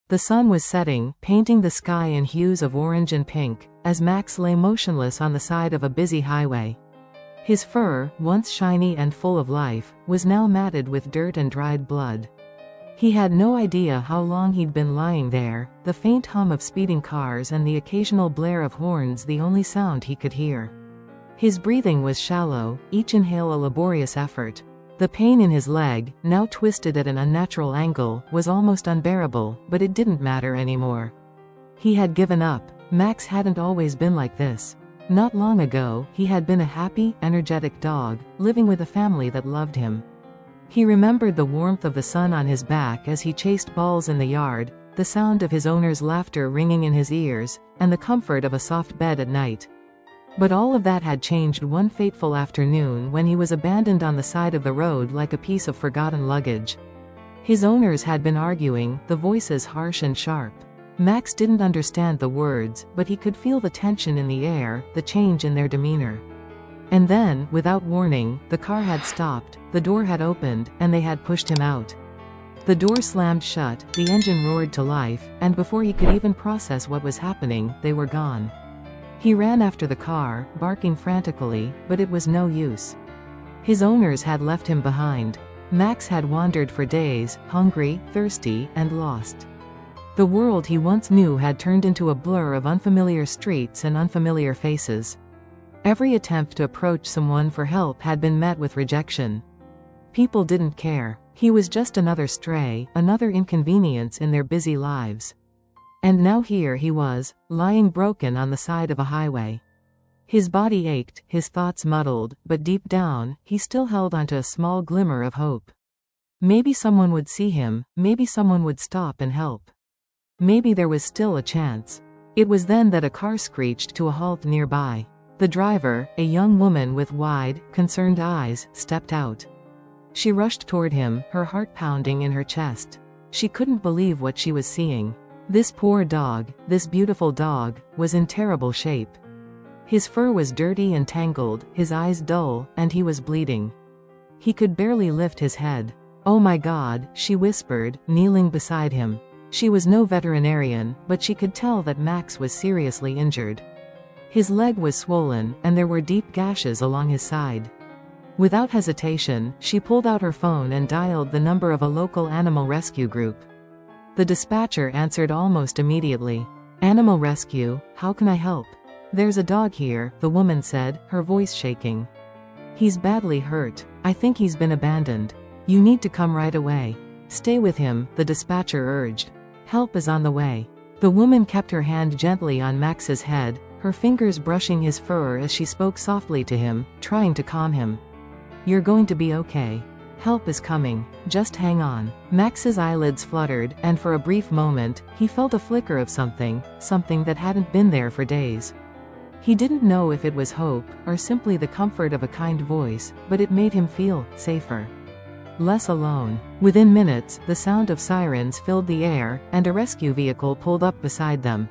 The sun was setting, painting the sky in hues of orange and pink, as Max lay motionless on the side of a busy highway. His fur, once shiny and full of life, was now matted with dirt and dried blood. He had no idea how long he'd been lying there, the faint hum of speeding cars and the occasional blare of horns the only sound he could hear. His breathing was shallow, each inhale a laborious effort. The pain in his leg, now twisted at an unnatural angle, was almost unbearable, but it didn't matter anymore. He had given up. Max hadn't always been like this. Not long ago, he had been a happy, energetic dog, living with a family that loved him. He remembered the warmth of the sun on his back as he chased balls in the yard, the sound of his owner's laughter ringing in his ears, and the comfort of a soft bed at night. But all of that had changed one fateful afternoon when he was abandoned on the side of the road like a piece of forgotten luggage. His owners had been arguing, the voices harsh and sharp. Max didn't understand the words, but he could feel the tension in the air, the change in their demeanor. And then, without warning, the car had stopped, the door had opened, and they had pushed him out. The door slammed shut, the engine roared to life, and before he could even process what was happening, they were gone. He ran after the car, barking frantically, but it was no use. His owners had left him behind. Max had wandered for days, hungry, thirsty, and lost. The world he once knew had turned into a blur of unfamiliar streets and unfamiliar faces. Every attempt to approach someone for help had been met with rejection. People didn't care. He was just another stray, another inconvenience in their busy lives. And now here he was, lying broken on the side of a highway. His body ached, his thoughts muddled, but deep down, he still held onto a small glimmer of hope. Maybe someone would see him, maybe someone would stop and help. Maybe there was still a chance. It was then that a car screeched to a halt nearby. The driver, a young woman with wide, concerned eyes, stepped out. She rushed toward him, her heart pounding in her chest. She couldn't believe what she was seeing. This poor dog, this beautiful dog, was in terrible shape. His fur was dirty and tangled, his eyes dull, and he was bleeding. He could barely lift his head. "Oh my God," she whispered, kneeling beside him. She was no veterinarian, but she could tell that Max was seriously injured. His leg was swollen, and there were deep gashes along his side. Without hesitation, she pulled out her phone and dialed the number of a local animal rescue group. The dispatcher answered almost immediately. "Animal rescue, how can I help?" "There's a dog here," the woman said, her voice shaking. "He's badly hurt. I think he's been abandoned. You need to come right away." "Stay with him," the dispatcher urged. "Help is on the way." The woman kept her hand gently on Max's head, her fingers brushing his fur as she spoke softly to him, trying to calm him. "You're going to be okay. Help is coming. Just hang on." Max's eyelids fluttered, and for a brief moment, he felt a flicker of something that hadn't been there for days. He didn't know if it was hope, or simply the comfort of a kind voice, but it made him feel safer. Less alone. Within minutes, the sound of sirens filled the air, and a rescue vehicle pulled up beside them.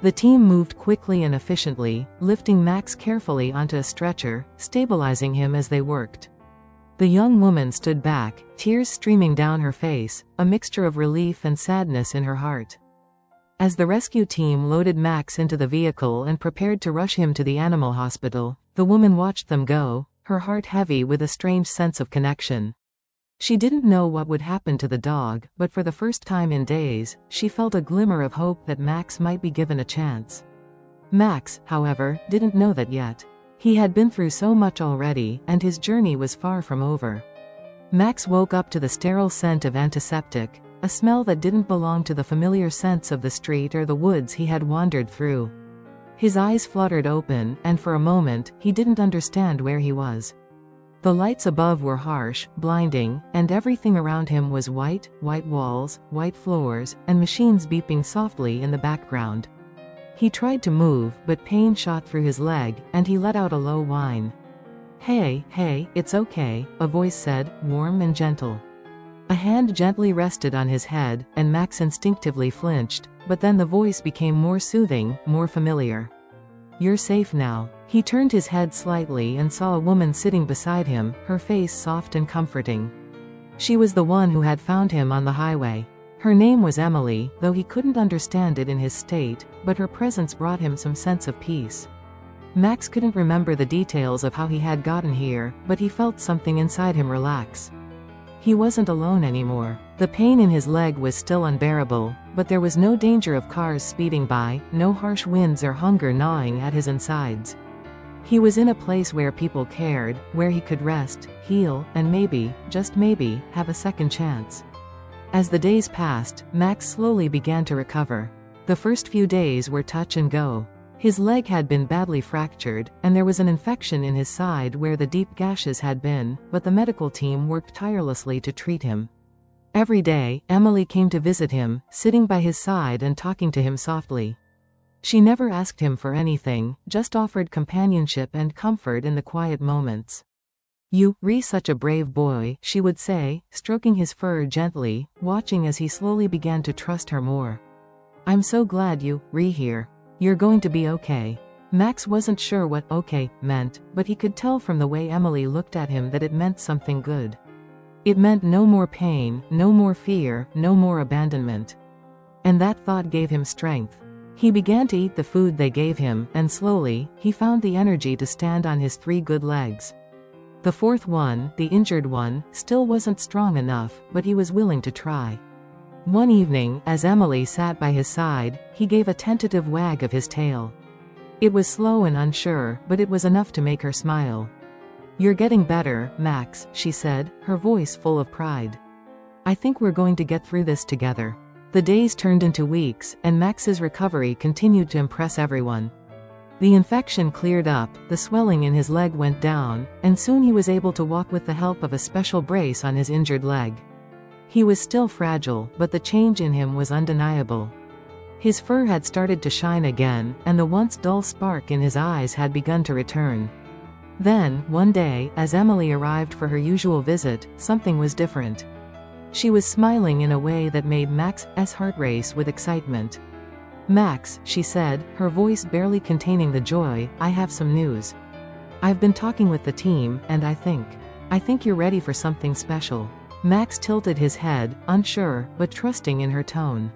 The team moved quickly and efficiently, lifting Max carefully onto a stretcher, stabilizing him as they worked. The young woman stood back, tears streaming down her face, a mixture of relief and sadness in her heart. As the rescue team loaded Max into the vehicle and prepared to rush him to the animal hospital, the woman watched them go, her heart heavy with a strange sense of connection. She didn't know what would happen to the dog, but for the first time in days, she felt a glimmer of hope that Max might be given a chance. Max, however, didn't know that yet. He had been through so much already, and his journey was far from over. Max woke up to the sterile scent of antiseptic, a smell that didn't belong to the familiar scents of the street or the woods he had wandered through. His eyes fluttered open, and for a moment, he didn't understand where he was. The lights above were harsh, blinding, and everything around him was white walls, white floors, and machines beeping softly in the background. He tried to move, but pain shot through his leg, and he let out a low whine. Hey, it's okay," a voice said, warm and gentle. A hand gently rested on his head, and Max instinctively flinched, but then the voice became more soothing, more familiar. "You're safe now." He turned his head slightly and saw a woman sitting beside him, her face soft and comforting. She was the one who had found him on the highway. Her name was Emily, though he couldn't understand it in his state, but her presence brought him some sense of peace. Max couldn't remember the details of how he had gotten here, but he felt something inside him relax. He wasn't alone anymore. The pain in his leg was still unbearable, but there was no danger of cars speeding by, no harsh winds or hunger gnawing at his insides. He was in a place where people cared, where he could rest, heal, and maybe, just maybe, have a second chance. As the days passed, Max slowly began to recover. The first few days were touch and go. His leg had been badly fractured, and there was an infection in his side where the deep gashes had been, but the medical team worked tirelessly to treat him. Every day, Emily came to visit him, sitting by his side and talking to him softly. She never asked him for anything, just offered companionship and comfort in the quiet moments. "You're such a brave boy," she would say, stroking his fur gently, watching as he slowly began to trust her more. "I'm so glad you're here. You're going to be okay." Max wasn't sure what okay meant, but he could tell from the way Emily looked at him that it meant something good. It meant no more pain, no more fear, no more abandonment. And that thought gave him strength. He began to eat the food they gave him, and slowly, he found the energy to stand on his 3 good legs. The fourth one, the injured one, still wasn't strong enough, but he was willing to try. One evening, as Emily sat by his side, he gave a tentative wag of his tail. It was slow and unsure, but it was enough to make her smile. "You're getting better, Max," she said, her voice full of pride. "I think we're going to get through this together." The days turned into weeks, and Max's recovery continued to impress everyone. The infection cleared up, the swelling in his leg went down, and soon he was able to walk with the help of a special brace on his injured leg. He was still fragile, but the change in him was undeniable. His fur had started to shine again, and the once dull spark in his eyes had begun to return. Then, one day, as Emily arrived for her usual visit, something was different. She was smiling in a way that made Max's heart race with excitement. "Max," she said, her voice barely containing the joy, "I have some news. I've been talking with the team, and I think you're ready for something special." Max tilted his head, unsure, but trusting in her tone.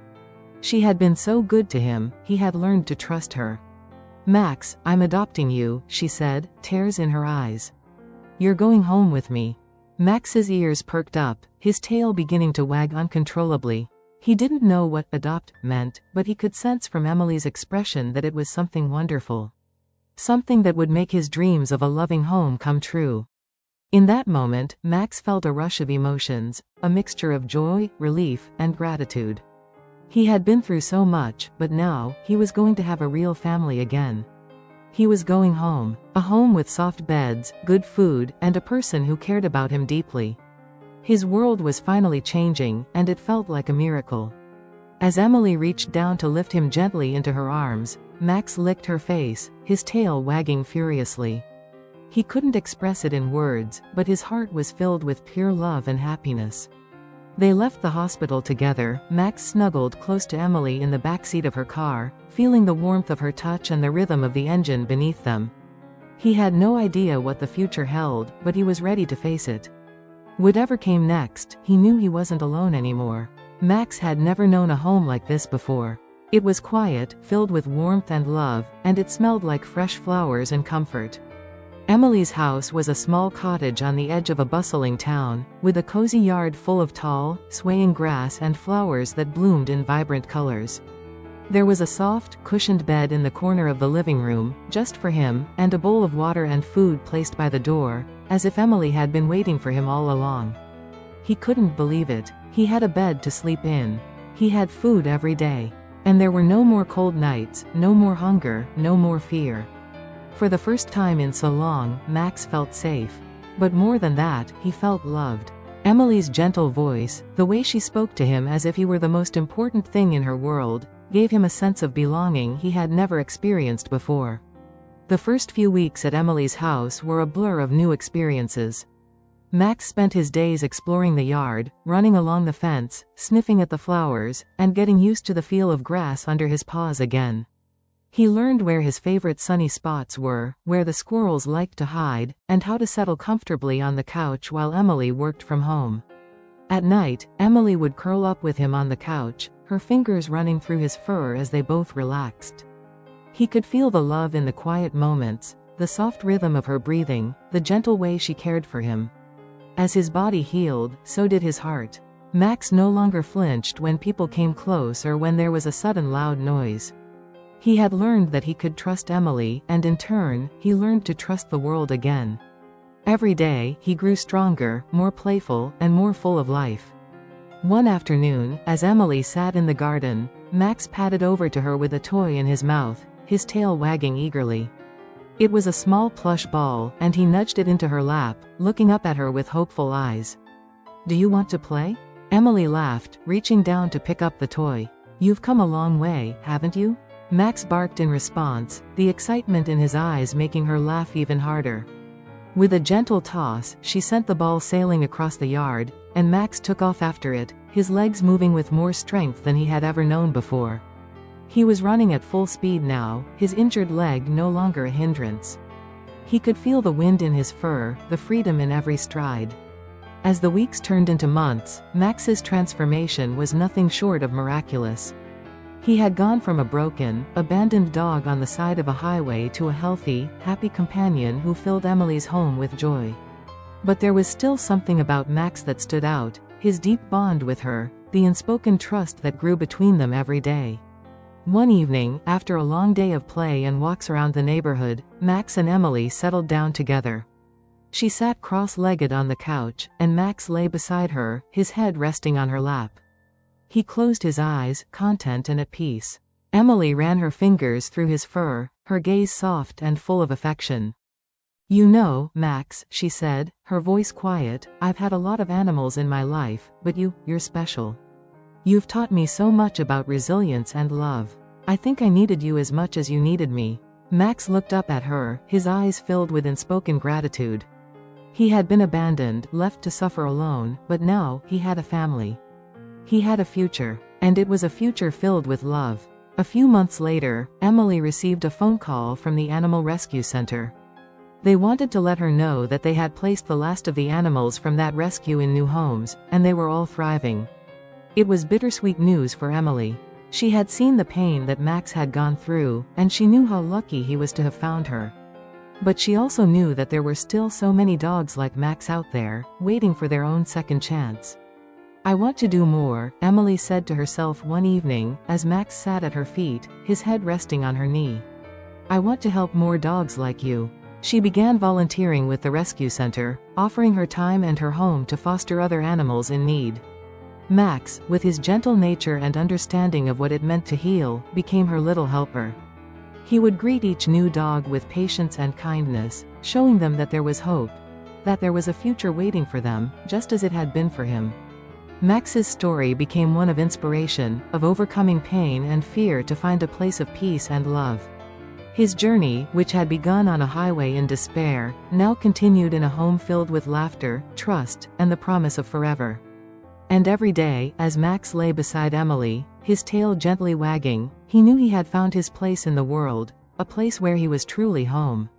She had been so good to him, he had learned to trust her. "Max, I'm adopting you," she said, tears in her eyes. "You're going home with me." Max's ears perked up, his tail beginning to wag uncontrollably. He didn't know what adopt meant, but he could sense from Emily's expression that it was something wonderful. Something that would make his dreams of a loving home come true. In that moment, Max felt a rush of emotions, a mixture of joy, relief, and gratitude. He had been through so much, but now, he was going to have a real family again. He was going home, a home with soft beds, good food, and a person who cared about him deeply. His world was finally changing, and it felt like a miracle. As Emily reached down to lift him gently into her arms, Max licked her face, his tail wagging furiously. He couldn't express it in words, but his heart was filled with pure love and happiness. They left the hospital together, Max snuggled close to Emily in the backseat of her car, feeling the warmth of her touch and the rhythm of the engine beneath them. He had no idea what the future held, but he was ready to face it. Whatever came next, he knew he wasn't alone anymore. Max had never known a home like this before. It was quiet, filled with warmth and love, and it smelled like fresh flowers and comfort. Emily's house was a small cottage on the edge of a bustling town, with a cozy yard full of tall, swaying grass and flowers that bloomed in vibrant colors. There was a soft, cushioned bed in the corner of the living room, just for him, and a bowl of water and food placed by the door, as if Emily had been waiting for him all along. He couldn't believe it. He had a bed to sleep in. He had food every day. And there were no more cold nights, no more hunger, no more fear. For the first time in so long, Max felt safe. But more than that, he felt loved. Emily's gentle voice, the way she spoke to him as if he were the most important thing in her world, gave him a sense of belonging he had never experienced before. The first few weeks at Emily's house were a blur of new experiences. Max spent his days exploring the yard, running along the fence, sniffing at the flowers, and getting used to the feel of grass under his paws again. He learned where his favorite sunny spots were, where the squirrels liked to hide, and how to settle comfortably on the couch while Emily worked from home. At night, Emily would curl up with him on the couch, her fingers running through his fur as they both relaxed. He could feel the love in the quiet moments, the soft rhythm of her breathing, the gentle way she cared for him. As his body healed, so did his heart. Max no longer flinched when people came close or when there was a sudden loud noise. He had learned that he could trust Emily, and in turn, he learned to trust the world again. Every day, he grew stronger, more playful, and more full of life. One afternoon, as Emily sat in the garden, Max padded over to her with a toy in his mouth, his tail wagging eagerly. It was a small plush ball, and he nudged it into her lap, looking up at her with hopeful eyes. "Do you want to play?" Emily laughed, reaching down to pick up the toy. "You've come a long way, haven't you?" Max barked in response, the excitement in his eyes making her laugh even harder. With a gentle toss, she sent the ball sailing across the yard, and Max took off after it, his legs moving with more strength than he had ever known before. He was running at full speed now, his injured leg no longer a hindrance. He could feel the wind in his fur, the freedom in every stride. As the weeks turned into months, Max's transformation was nothing short of miraculous. He had gone from a broken, abandoned dog on the side of a highway to a healthy, happy companion who filled Emily's home with joy. But there was still something about Max that stood out, his deep bond with her, the unspoken trust that grew between them every day. One evening, after a long day of play and walks around the neighborhood, Max and Emily settled down together. She sat cross-legged on the couch, and Max lay beside her, his head resting on her lap. He closed his eyes, content and at peace. Emily ran her fingers through his fur, her gaze soft and full of affection. "You know, Max," she said, her voice quiet, "I've had a lot of animals in my life, but you're special. You've taught me so much about resilience and love. I think I needed you as much as you needed me." Max looked up at her, his eyes filled with unspoken gratitude. He had been abandoned, left to suffer alone, but now, he had a family. He had a future. And it was a future filled with love. A few months later, Emily received a phone call from the Animal Rescue Center. They wanted to let her know that they had placed the last of the animals from that rescue in new homes, and they were all thriving. It was bittersweet news for Emily. She had seen the pain that Max had gone through, and she knew how lucky he was to have found her. But she also knew that there were still so many dogs like Max out there, waiting for their own second chance. "I want to do more," Emily said to herself one evening, as Max sat at her feet, his head resting on her knee. "I want to help more dogs like you." She began volunteering with the rescue center, offering her time and her home to foster other animals in need. Max, with his gentle nature and understanding of what it meant to heal, became her little helper. He would greet each new dog with patience and kindness, showing them that there was hope, that there was a future waiting for them, just as it had been for him. Max's story became one of inspiration, of overcoming pain and fear to find a place of peace and love. His journey, which had begun on a highway in despair, now continued in a home filled with laughter, trust, and the promise of forever. And every day, as Max lay beside Emily, his tail gently wagging, he knew he had found his place in the world, a place where he was truly home.